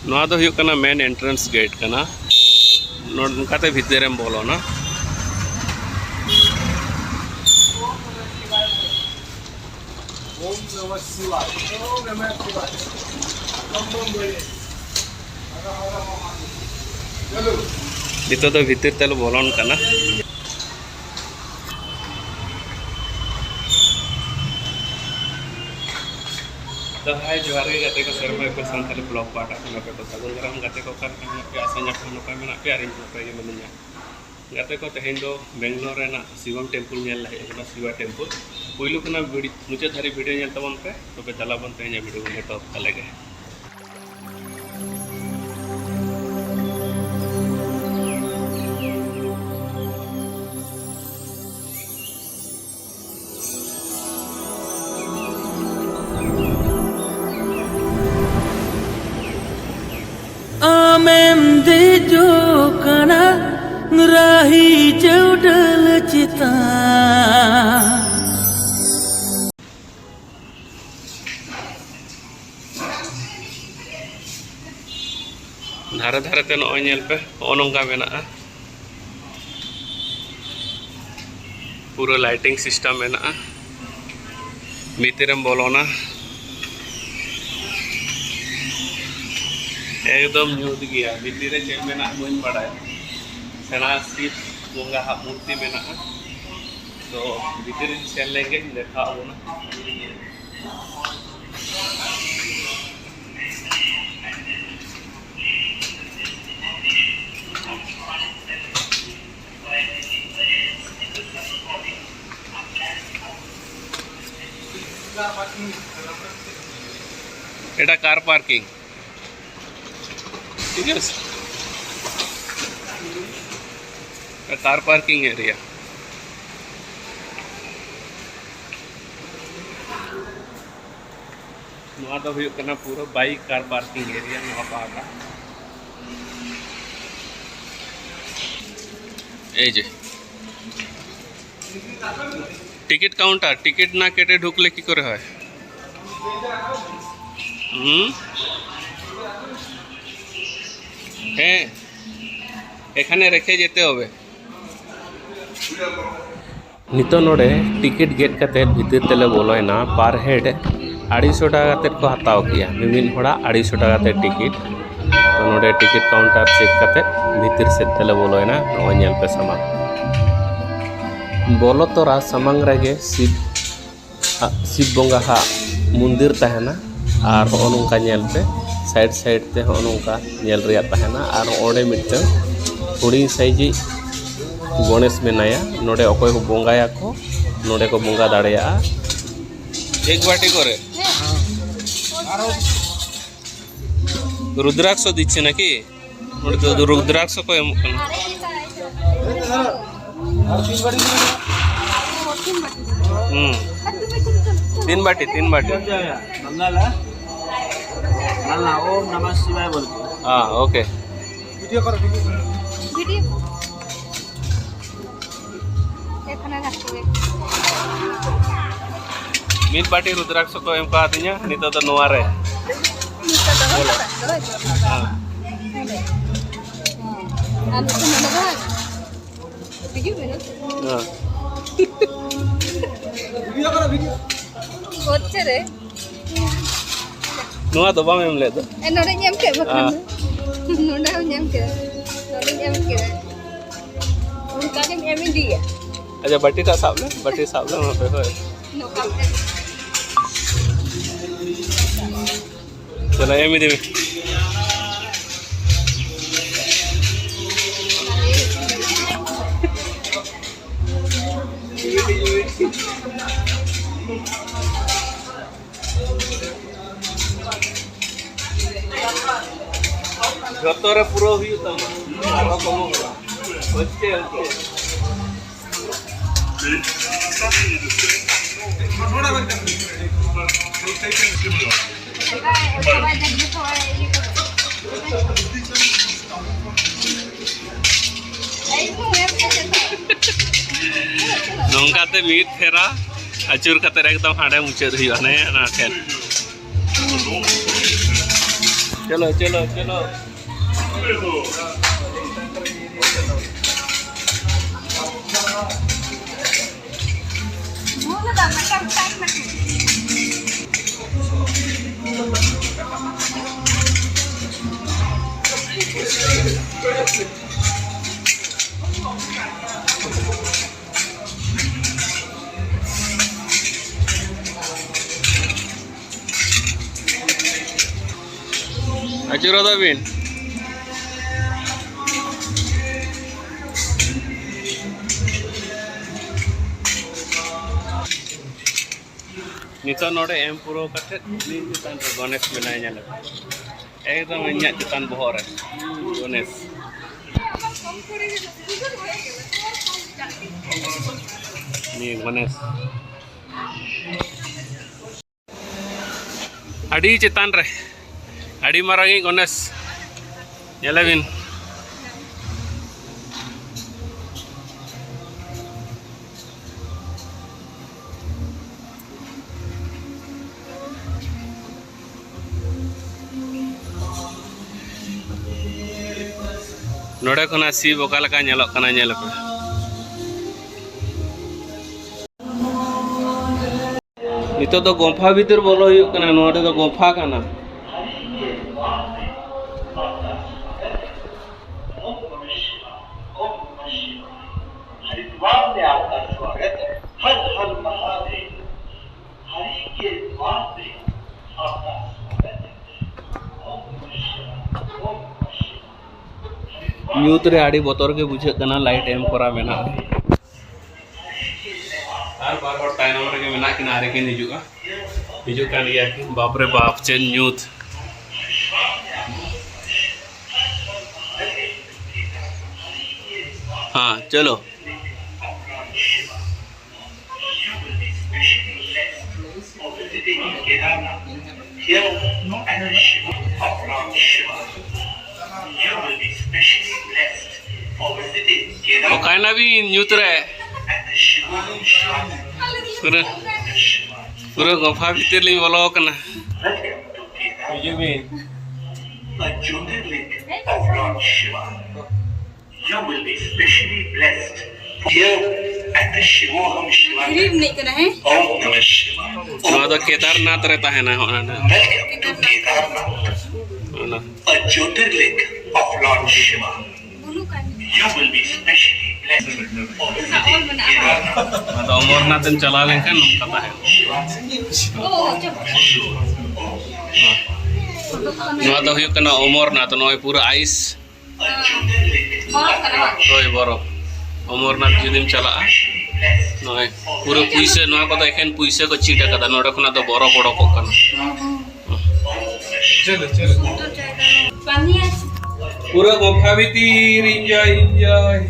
नोआ दो हुयुग कना मेन एंट्रेंस गेट कना नोंकाते भितरेम बोलोना ओम नमः शिवाय ओम नमः शिवाय चलो नितो दो भितर तेल बोलोन कना तो हाय जोहार के गाते को शर्मा को संथाली ब्लॉग पाटा को पे तो सागुन गरम गाते को कर पे आसाnya को पे मेना पे आरिन पे ये मनnya गाते को तेहेन दो बेंगलोर रेना शिवम टेम्पल नेल ला हेना शिवा टेम्पल पहिलु कना मुचे धारी वीडियो नेल तबन पे तो पे चला बन तेहेन वीडियो को तो तले गे Amem de jokana rahi jaudal cita धारे धारे ते नय नेल पे ओनंगा मेना पूरा लाइटिंग सिस्टम मेना भितरेम बोलोना एकदम न्यूद गया भितर चेक मेना बन बड़ाय सेना शिव बोंगा मूर्ति मेना तो भितर सेन लेंगे देखा ना एटा कार पार्किंग ठीक है कार पार्किंग एरिया नोआ दो हुयुग कना पूरा बाइक कार पार्किंग एरिया नोआ पागा ए जे टिकट काउंटर टिकट ना केटे ढुकले की करे হয় হ্যাঁ এখানে রেখে যেতে হবে নিতো নোড়ে টিকিট गेट কাতে ভিতর তেলে বলয় না পার হেড 250 টাকা কাতে को হাতাও কিয়া মিমিন হড়া 250 টাকা কাতে টিকিট তো নোড়ে টিকিট কাউন্টার চেক কাতে ভিতর সে তেলে বলয় না নয় নেল पे सामान बोलो तोरा सामंग रेगे शिव बोंगा हा मंदिर तहना और नौका नेल पे साइड साइड ते नौका नेल रिया तहना और ओडे मिटन थोड़ी साइज गणेश मेनाया नोडे अकोय को बोंगाया को नोडे को बोंगा दाड़ेया एक बाटी करे रुद्राक्ष दिच्छे नाकि नोडे तो रुद्राक्ष को एम तीन बाटी ओम नमः शिवाय बोल हाँ ओके वीडियो करो वीडियो मीन बाटी रुद्राक्ष को एम का दिया नितो तो नोआ रे हाँ वीडियो करो वीडियो होच्छे रे नोआ तो बाम एम ले तो ए नोडे ñam ke bakhan नोडे ñam ke नोडे ñam ke उनका के एम दिया अच्छा बाटी ता साहब ले वहां पे होय नोका चला एम दे जतरे पूरा हुई तम आरो कम होला होचे होचे नौकाते मीट फेरा अचूर कते एकदम हाडे मुचाद हुई ने ना ठेन चलो चलो चलो Mula dah macam time macam. Acura dah bin. Nito node puro katet ni chitan Ganesh menanya le. Ekdom inya chitan bohor hai. Ganesh. Ni Ganesh. Adi chitan re. Adi marangi Ganesh. Nyelawin. नोड़े खना शिव ओका लका नेलक कना nail पे नितो तो गुफा भीतर बोलो हुयुक कना नोड़े तो गुफा कना हरिद्वार में आपका स्वागत है। हर हर महादेव। हरि के द्वार पे आपका स्वागत है। ओम नमः शिवाय। ओम नमः शिवाय। न्यूत रे आड़ी बोतर के बुझे कना लाइट एम करा मेना आर बार बार तायनम रे के मेना किना रे के हिजुगा हिजु कान गया कि बाप रे बाप चेन न्यूत हाँ चलो Okaina भी न्यूत रे पूरा गुफा भीतर लिंग बोलो कना हिजु भी A Jyotirling of Lord Shiva. You will be specially blessed here at the Shivoham Shiva. Grid नहीं करना है. Om Namah Shiva. नवा तो केदारनाथ रहता है ना होना ना Welcome to Kedarnath, a Jyotirling of Lord Shiva. Bulu kan. You will be specially blessed for visiting Kedarnath. तो अमरनाथ चला लेंगे नम कता है Oh, coba. नवा तो हुयुक कना अमरनाथ नय पूरा आइस Orang kan apa? रोय बरो अमरनाथ जुदिम चला नय पूरा पुइसे नवा कता एखन पुइसे को चीटा कदा नोडे खना तो बरो बड़ो को कना Pani aja. पूरा गुफा भीतर एंजॉय एंजॉय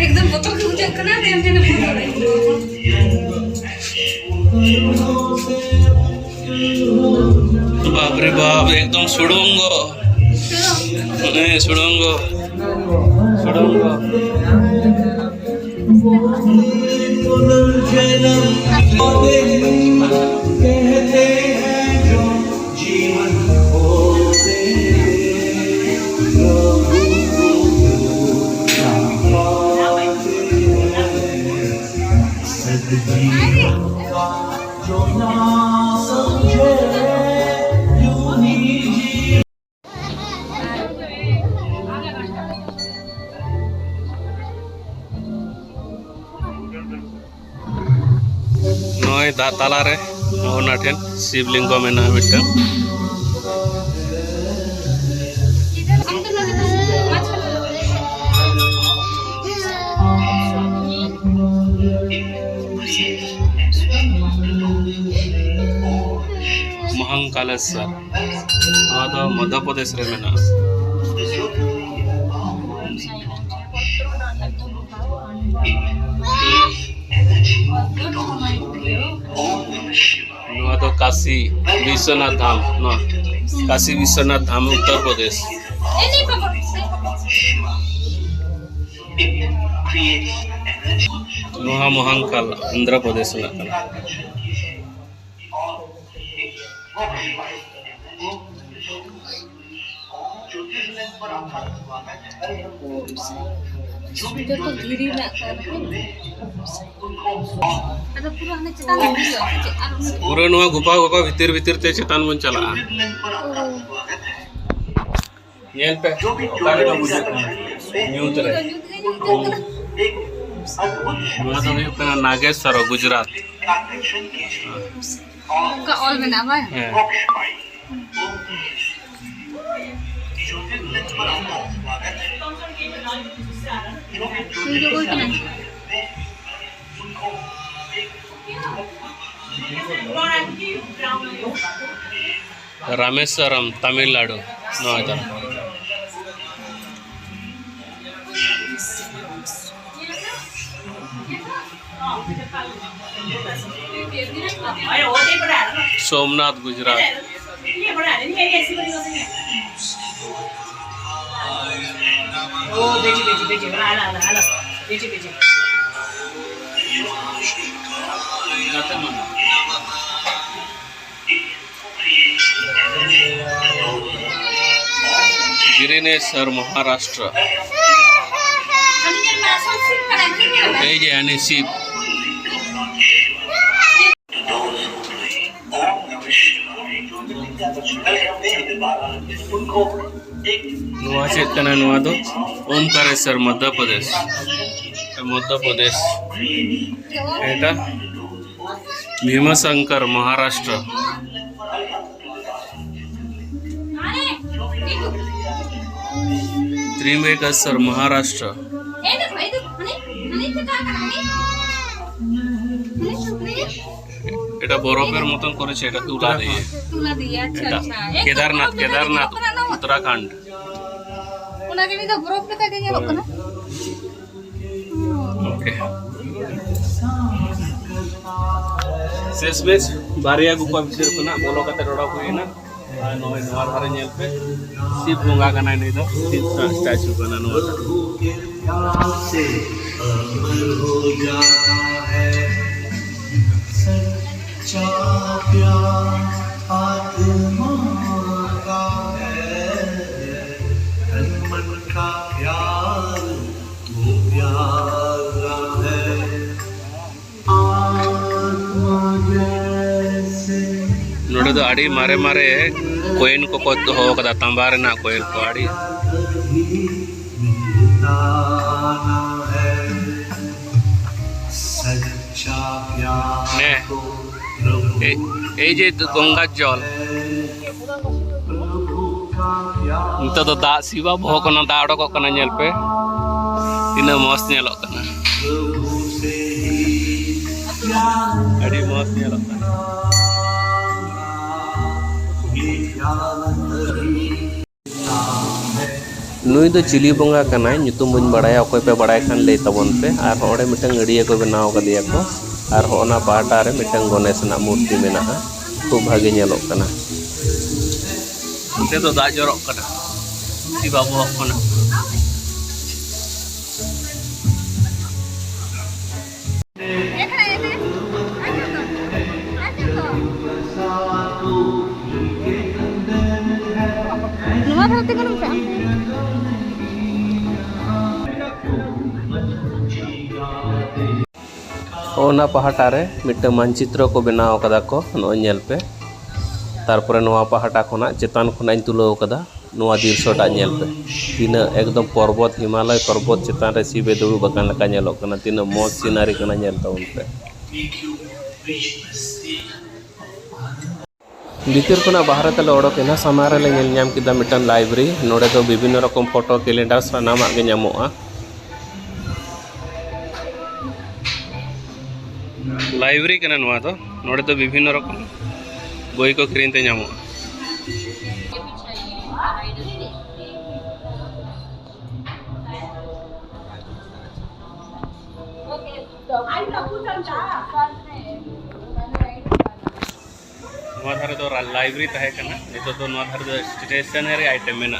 एकदम बतौर के मुझे करना है हमने बाप रे बाप एकदम सुड़ोंगो नहीं सुड़ोंगो सुड़ोंगो नय दा ताला रे ओना ठेन शिवलिंग मेना मिटन महाकालेश्वर नवा दो मध्य प्रदेश रे मेना नवा तो काशी विश्वनाथ धाम न काशी विश्वनाथ धाम उत्तर प्रदेश Ini apa? नोहा महाकाल आंध्र प्रदेश में पर आपका स्वागत है। जो भी जो तो धीरे ना कर उनको ada pura hanya cetan video cek पूरा नुआ गुफा गुफा भीतर भीतर ते चेतान बन चला लेन पर आपका स्वागत है। नेल पे जो भी ओकारे ना बुझे न्यू तरे एक अद्भुत नुआ तो हुई कना नागेश्वर गुजरात का दर्शन कीजिए और ka all menawa मोक्ष पाइए। ज्योतिर्लिंग पर आपका स्वागत है। जो भी video ko kinan उनको रामेश्वरम तमिलनाडु नुआ दा सोमनाथ गुजरात गिरिनेश्वर महाराष्ट्र ये जे यानी शिव उनको एक नुआ चेक कना नुआ दो ओमकारेश्वर मध्य प्रदेश एटा भीमशंकर महाराष्ट्र त्रिम्बकेश्वर महाराष्ट्र এটা বরফের মতন করেছে এটা তুলা দিয়ে tula dia এটা acha Kedarnath Kedarnath Uttarakhand una ke ni do borof leka ge nyelok kana okay শেষমেশ বারিয়া গুফা ভিতর কোনা বলো কাতে রড়া কইনা নয় নওয়ার ধারে নেল पे শিব বঙ্গা কানা নেই দো শিব স্ট্যাচু কানা নো नोड़े दो आड़ी मारे मारे कोइन को हो कदा तंबारे ना कोइन को आड़ी ने ए जे गंगा जल नितो तो दा सिवा बहो कोना दा अडको कोना नेल पे इन मस्त नेलो कोना अड़ी मस्त नेलो कोना नुई दो चिली बंगा कनाय ᱧᱩᱛᱩᱢ बन बड़ाया अकोय पे बड़ाय खान ले तबन पे आर ओडे मिटंग गड़िया को बनाव कदिया को आर होना पाटा रे मिटंग गणेश ना मूर्ति मेना खूब भागे नेलो कना ते तो दा जरो कना सी बाबू कना Nomor berarti kan bisa. ओना पहाटा रे मिट्टे मानचित्र को बनाव कदा को नो नेल पे तारपरे नोआ पहाटा खोना चेतान खोना तुलो कदा नोआ दृश्यटा नेल पे तीना एकदम पर्वत हिमालय पर्वत चेतान रे सीबे दुड़ु बकान लका नेलो कना तीना मौज सीनारी कना नेल ताउन पे भीतर कोना बाहर तले ओडोकेना समारे ले नेल ᱧᱟᱢ किदा मिटन लाइब्रेरी नोडे दो विभिन्न रकम फोटो कैलेंडर सानामा गे ᱧᱟᱢᱚᱜᱼᱟ लाइब्रेरी कना नोआ दो नोडे दो विभिन्न रकम बोई को किरिन ते ᱧᱟᱢᱚᱜᱼᱟ नोआ धारे दो लाइब्रेरी तहे कना नितो दो नोआ धारे दो स्टेशनरी आइटम मेना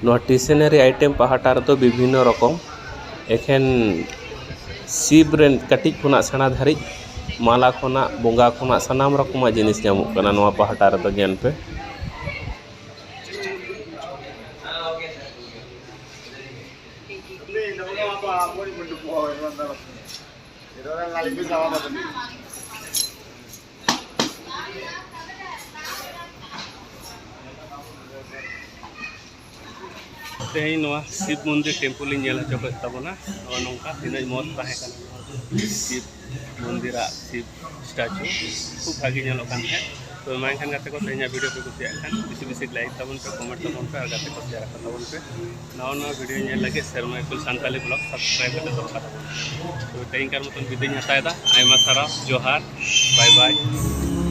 नोआ स्टेशनरी आइटम पहाटा रे तो विभिन्न रकम एखेन शिव रेन कटिक खुना सेना धारी माला खोना बोंगा खोना सानाम रकम जिनिस नामुक कना नोआ पहाटा रे तो जेल पे तेहन नोआ शिव मंदिर टेम्पल नेल हचो तबना नौका तीन मत ताहे शिव मंदिर शिव स्टैचू खूब भागी नेलोकान है तो मानखान गाते को तेहना वीडियो पे कुसिया खान बेसी बेसी लाइक तबन पे कमेंट तबन पे और गाते को शेयर तबन पे नवा नवा वीडियो नेल लगे शर्मा इकुल सांताली ब्लॉग सब्सक्राइब करते दरकार तो तेहन कार मतन विदाई हतायदा आयमा सारा जोहार बाय बाय।